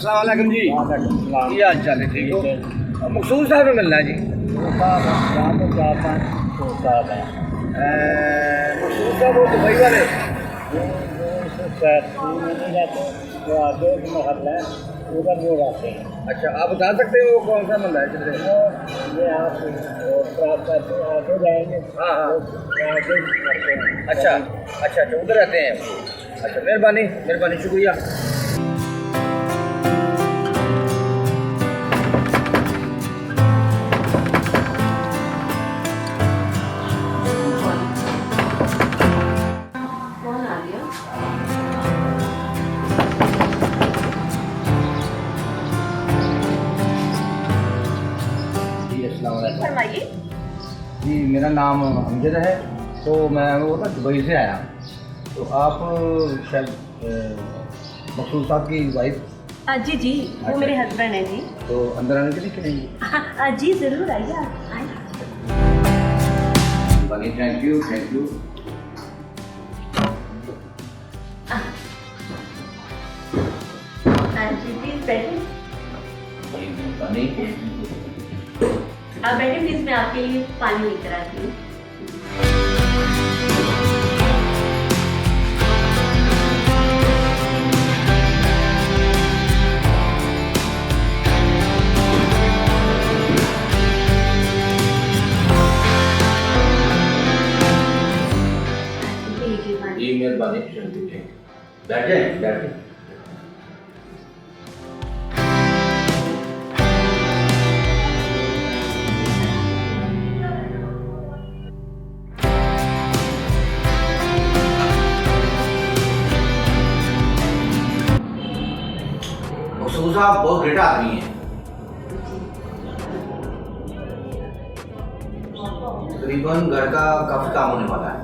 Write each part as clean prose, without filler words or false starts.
अस्सलाम वालेकुम जी। क्या हाल चाल है? ठीक हो? मकसूद साहब ने मिलना है जी। मकसूद साहब वो दुबई वाले। उधर वो रहते हैं। अच्छा, आप बता सकते हो वो कौन सा महल है किधर है? ये आप आगे जाएंगे। हाँ हाँ। आगे करते हैं। अच्छा अच्छा अच्छा, उधर रहते हैं। अच्छा, मेहरबानी मेहरबानी, शुक्रिया। कौन आ गया? जी अस्सलाम वालेकुम। फरमाइए। जी मेरा नाम अमजद है, तो मैं वो ना दुबई से आया। तो आप शायद मकसूद साहब की वाइफ? जी जी, वो अच्छा। मेरे हस्बैंड हैं जी। तो अंदर आने के लिए करेंगे? जी ज़रूर आइए आप आइए। Thank you thank you. जी प्लीज़ बैठिए। जी मेहरबानी। आप बैठिए प्लीज़, मैं आपके लिए पानी लेकर आती हूँ। लीजिए पानी। जी मेहरबानी, बैठे बैठे। मकसूद साहब बहुत ग्रेट आदमी है। तकरीबन घर का काफी काम होने वाला है।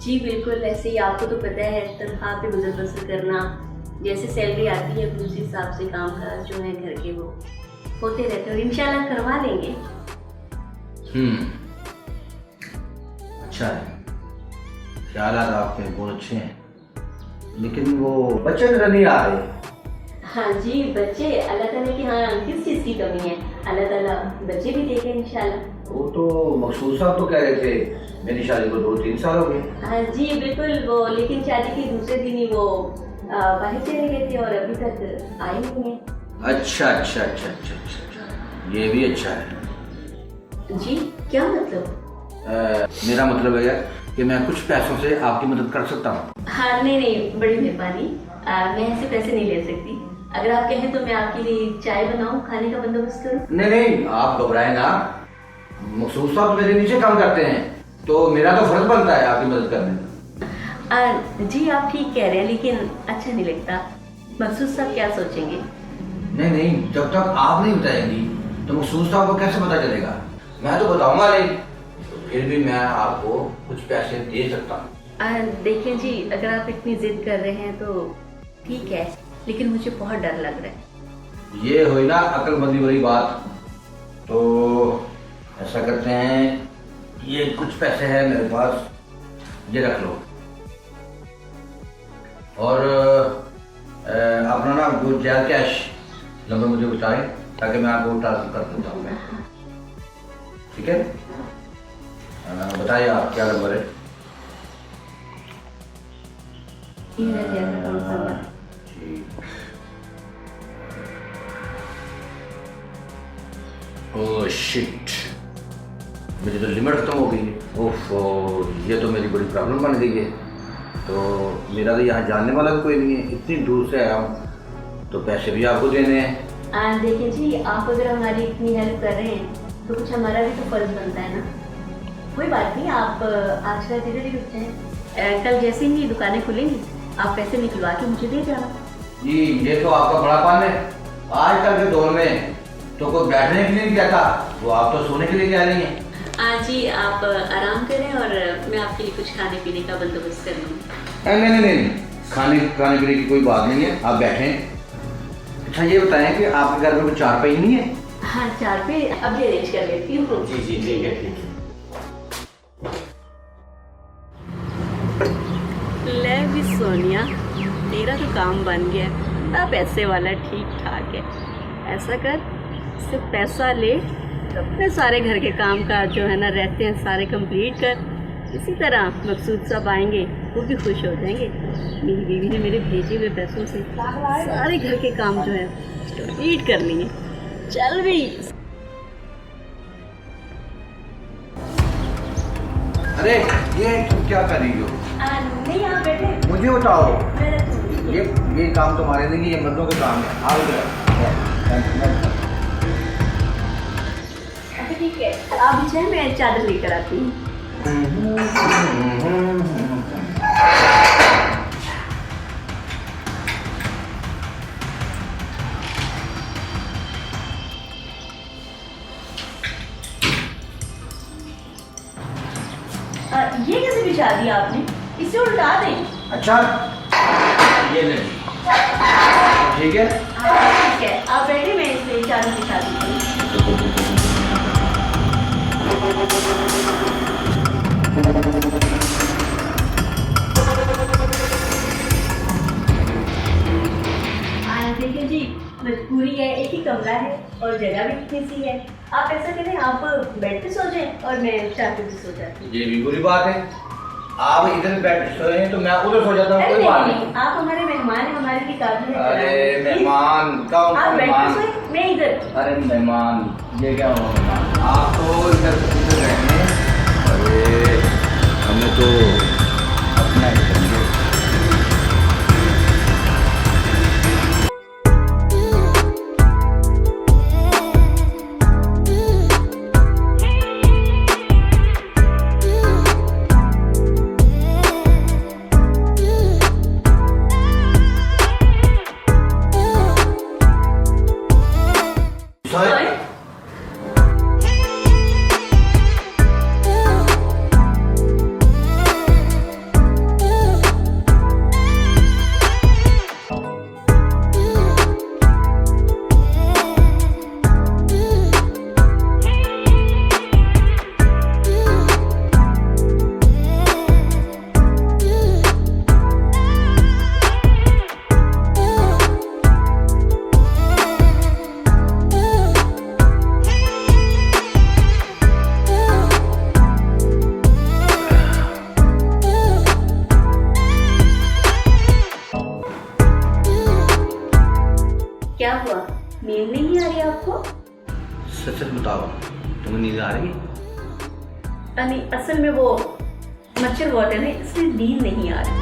जी बिल्कुल, ऐसे ही आपको तो पता है तनख्वाह पे गुजर बसर करना, जैसे सैलरी आती है उसी हिसाब से काम काज जो है घर के वो होते रहते हैं और इंशाल्लाह करवा लेंगे। अच्छा है, ख्यालात आपके बहुत अच्छे हैं, लेकिन वो बच्चे नजर नहीं आ रहे। हाँ जी, बच्चे अल्लाह ताला की, हाँ किस चीज़ की कमी है, अल्लाह ताला बच्चे भी देखे इंशाल्लाह। वो तो मकसूद साहब तो कह रहे थे मेरी शादी को 2-3 साल हो गए। हाँ जी बिल्कुल, वो लेकिन शादी के दूसरे दिन ही वो बाहर चले गए थे और अभी तक आए नहीं हैं। अच्छा अच्छा अच्छा अच्छा अच्छा, ये भी अच्छा है। जी क्या मतलब? मेरा मतलब है कि मैं कुछ पैसों से आपकी मदद कर सकता हूँ। हाँ नहीं नहीं, बड़ी मेहरबानी, मैं ऐसे पैसे नहीं ले सकती। अगर आप कहें तो मैं आपके लिए चाय बनाऊं, खाने का बंदोबस्त करूं। नहीं नहीं, आप घबराएं ना। मकसूद साहब मेरे नीचे काम करते हैं, तो मेरा तो फर्ज बनता है आपकी मदद करने। जी आप ठीक कह रहे हैं, लेकिन अच्छा नहीं लगता। मकसूद साहब क्या सोचेंगे? नहीं नहीं, जब तक आप नहीं बताएंगी तो मकसूद साहब को कैसे पता चलेगा? मैं तो बताऊंगा नहीं, तो फिर भी मैं आपको कुछ पैसे दे सकता हूँ। देखिए जी, अगर आप इतनी जिद कर रहे हैं तो ठीक है, लेकिन मुझे बहुत डर लग रहा है। ये हुई ना अक्लमंदी वाली बात। तो ऐसा करते हैं, ये कुछ पैसे हैं मेरे पास, ये रख लो। और अपना ना वो जैल कैश नंबर मुझे बताएं, ताकि मैं आपको ट्रांसफर कर देता हूँ। ठीक है, बताइए आप क्या नंबर है? ये रह गया अकाउंट नंबर। ओह शिट, मेरी तो लिमिट खत्म हो गई है। ओह, ये तो मेरी बड़ी प्रॉब्लम बन गई है। तो मेरा तो यहाँ जानने वाला भी कोई नहीं है, इतनी दूर से आया हूँ, तो पैसे भी आपको देने हैं। देखिए जी, आप अगर हमारी इतनी हेल्प कर रहे हैं तो कुछ हमारा भी तो फर्ज बनता है ना। कोई बात नहीं, आप आज का धीरे धीरे रुकते हैं, कल जैसे ही दुकानें खुलेंगी आप पैसे निकलवा के मुझे दे जाना। जी ये तो आपका बड़ापन है। आजकल के दौर में तो कोई बैठने के लिए नहीं कहता, वो आप तो सोने के लिए कह रही हैं। जी आप आराम करें और मैं आपके लिए कुछ खाने पीने का बंदोबस्त कर लूँगी। नहीं नहीं नहीं, खाने पीने की कोई बात नहीं है, आप बैठें। अच्छा ये बताएं कि आपके घर में कोई चारपाई नहीं है? हाँ, चार पे अभी अरेंज कर लेती हूँ। जी जी ठीक है ठीक है। ले भी सोनिया, तेरा तो काम बन गया है ना, पैसे वाला ठीक ठाक है। ऐसा कर, सिर्फ पैसा ले, अपने सारे घर के काम काज जो है ना रहते हैं सारे कंप्लीट कर। इसी तरह मकसूद साहब आएंगे, वो भी खुश हो जाएंगे। मेरी बीवी ने मेरे भेजे हुए पैसों से सारे घर के काम जो है कंप्लीट कर लिए। चल भी। अरे ये तुम क्या कर रही हो? नहीं आप बैठे, मुझे बताओ। मैं रख दूँगी। ये काम तुम्हारे नहीं, ये मर्दों के काम है। आओ इधर। अच्छा ठीक है, आप बिछाए, मैं चादर लेकर आती हूँ। ये कैसे बिछा दिया आपने? इसे उल्टा दें। अच्छा ये ले, ठीक है। ठीक है, आप बैठे, मैं इसे चादर बिछा देती हूँ। देखिए जी, मजबूरी है, एक ही कमरा है और जगह भी कितनी सी है। आप ऐसा करें, आप बेड पे सो जाएं और मैं चादर पे सो जाती हूँ। ये भी बुरी बात है, आप इधर बैठ सोए तो मैं उधर सो जाता हूँ। कोई बात नहीं, आप हमारे मेहमान हैं, हमारे लिए काबिल है। अरे मेहमान कौन? आप बेड पे मेहमान? सोए, मैं इधर। अरे मेहमान, ये क्या हुआ मेहमान? आप तो इधर रहने, अरे हमें तो अपना ही समझो। क्या हुआ, नींद नहीं आ रही आपको? सच सच बताओ, तुम्हें नींद आ रही? नहीं, असल में वो मच्छर बहुत है ना, इसलिए नींद नहीं आ रही।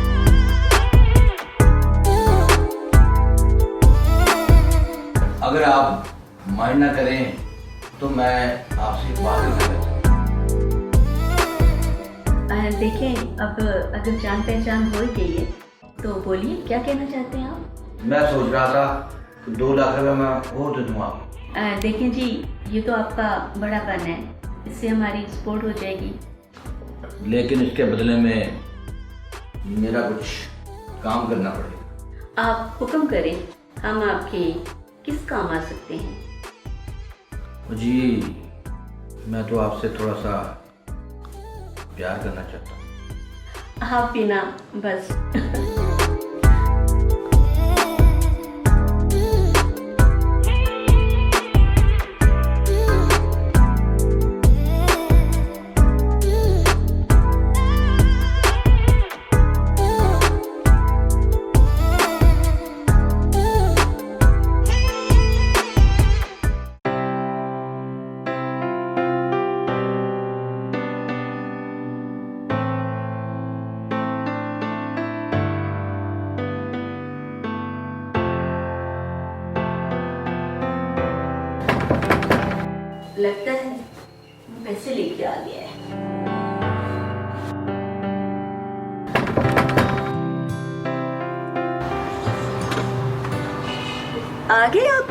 अगर आप माइंड ना करें तो मैं आपसे बात ही करना चाहता देखें, अब अगर जान पहचान हो ही गई है तो बोलिए, क्या कहना चाहते हैं आप? हूँ। मैं सोच रहा था 2 लाख रुपये मैं और दे दूँ आपको। देखें जी, ये तो आपका बड़ा फन है, इससे हमारी सपोर्ट हो जाएगी। लेकिन इसके बदले में मेरा कुछ काम करना पड़ेगा। आप हुक्म करें, हम आपके किस काम आ सकते हैं? जी मैं तो आपसे थोड़ा सा प्यार करना चाहता हूँ। आप भी ना, बस। लगता है पैसे लेके आ गया है। आ गए आप?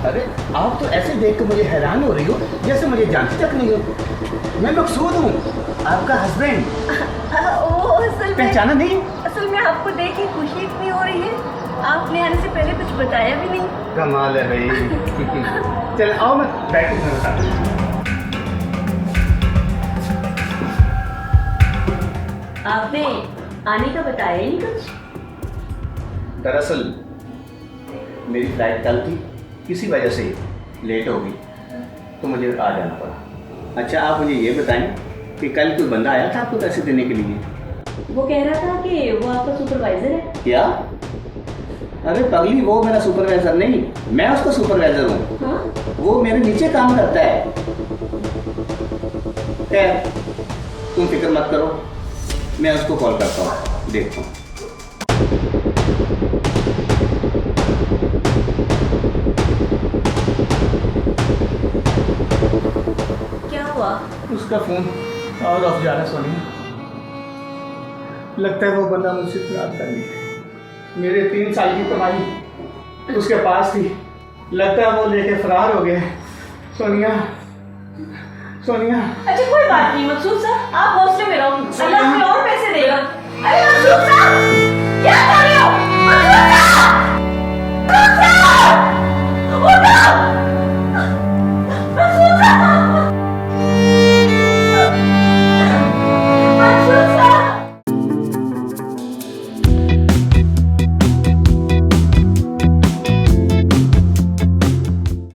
अरे आप तो ऐसे देख कर मुझे हैरान हो रही हो जैसे मुझे जानती तक नहीं हो। मैं मकसूद हूँ, आपका हस्बैंड। पहचाना नहीं? असल में आपको देख के खुशी इतनी हो रही है, आपने आने से पहले कुछ बताया भी नहीं। कमाल है भाई। चल आओ, मैं बैठ के बताता हूँ। आपने आने का बताया ही नहीं कुछ। दरअसल मेरी फ्लाइट कल थी, किसी वजह से लेट हो गई तो मुझे आ जाना पड़ा। अच्छा आप मुझे ये बताएं कि कल कोई बंदा आया था आपको पैसे देने के लिए? वो कह रहा था कि वो आपका सुपरवाइजर है। क्या? अरे पगली, वो मेरा सुपरवाइजर नहीं, मैं उसका सुपरवाइजर हूँ। हाँ? वो मेरे नीचे काम करता है। खैर तुम फिक्र मत करो, मैं उसको कॉल करता हूँ, देखता हूँ। क्या हुआ? उसका फोन और ऑफ जा रहा है सोनिया। लगता है वो बंदा मुझसे प्यार कर लिया। मेरे 3 साल की कमाई उसके पास थी, लगता है वो लेके फरार हो गया। सोनिया, सोनिया। अच्छा कोई बात नहीं मकसूद साहब, आप हॉस्टल में रहो, अल्लाह हमें और पैसे देगा। अरे मकसूद साहब